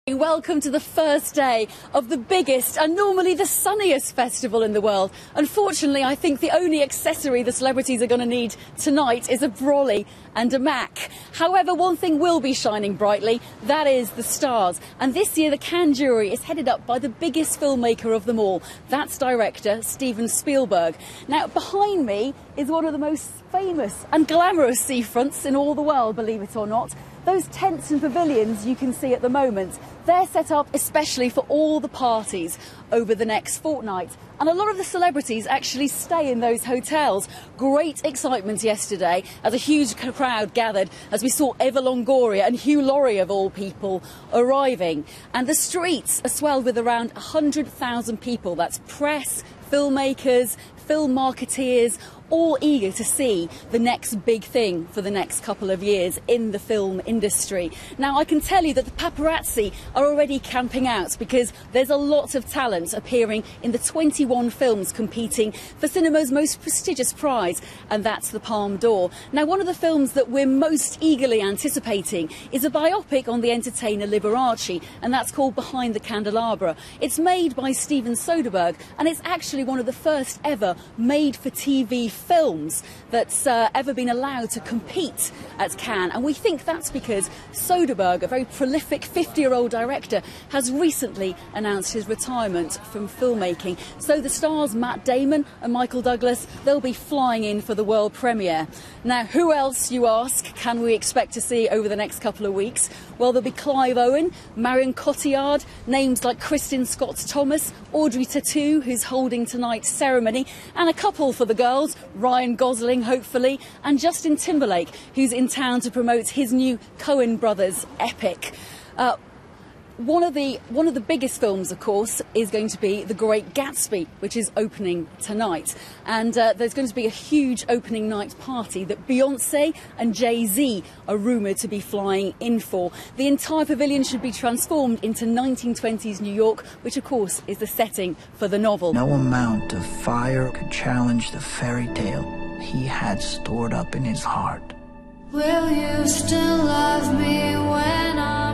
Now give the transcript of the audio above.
Welcome to the first day of the biggest and normally the sunniest festival in the world. Unfortunately, I think the only accessory the celebrities are going to need tonight is a brolly and a Mac. However, one thing will be shining brightly, that is the stars. And this year the Cannes jury is headed up by the biggest filmmaker of them all. That's director Steven Spielberg. Now, behind me is one of the most famous and glamorous seafronts in all the world, believe it or not. Those tents and pavilions you can see at the moment, they're set up especially for all the parties over the next fortnight. And a lot of the celebrities actually stay in those hotels. Great excitement yesterday as a huge crowd gathered as we saw Eva Longoria and Hugh Laurie, of all people, arriving. And the streets are swelled with around 100,000 people. That's press, filmmakers, film marketeers, all eager to see the next big thing for the next couple of years in the film industry. Now, I can tell you that the paparazzi are already camping out because there's a lot of talent appearing in the 21 films competing for cinema's most prestigious prize, and that's the Palme d'Or. Now, one of the films that we're most eagerly anticipating is a biopic on the entertainer Liberace, and that's called Behind the Candelabra. It's made by Steven Soderbergh, and it's actually one of the first ever made-for-TV films that's ever been allowed to compete at Cannes, and we think that's because Soderbergh, a very prolific 50-year-old director, has recently announced his retirement from filmmaking. So the stars Matt Damon and Michael Douglas, they'll be flying in for the world premiere. Now, who else, you ask, can we expect to see over the next couple of weeks? Well, there'll be Clive Owen, Marion Cotillard, names like Kristin Scott Thomas, Audrey Tautou, who's holding tonight's ceremony, and a couple for the girls, Ryan Gosling, hopefully, and Justin Timberlake, who's in town to promote his new Coen Brothers epic. One of the biggest films, of course, is going to be The Great Gatsby, which is opening tonight. And there's going to be a huge opening night party that Beyoncé and Jay-Z are rumoured to be flying in for. The entire pavilion should be transformed into 1920s New York, which, of course, is the setting for the novel. No amount of fire could challenge the fairy tale he had stored up in his heart. Will you still love me when I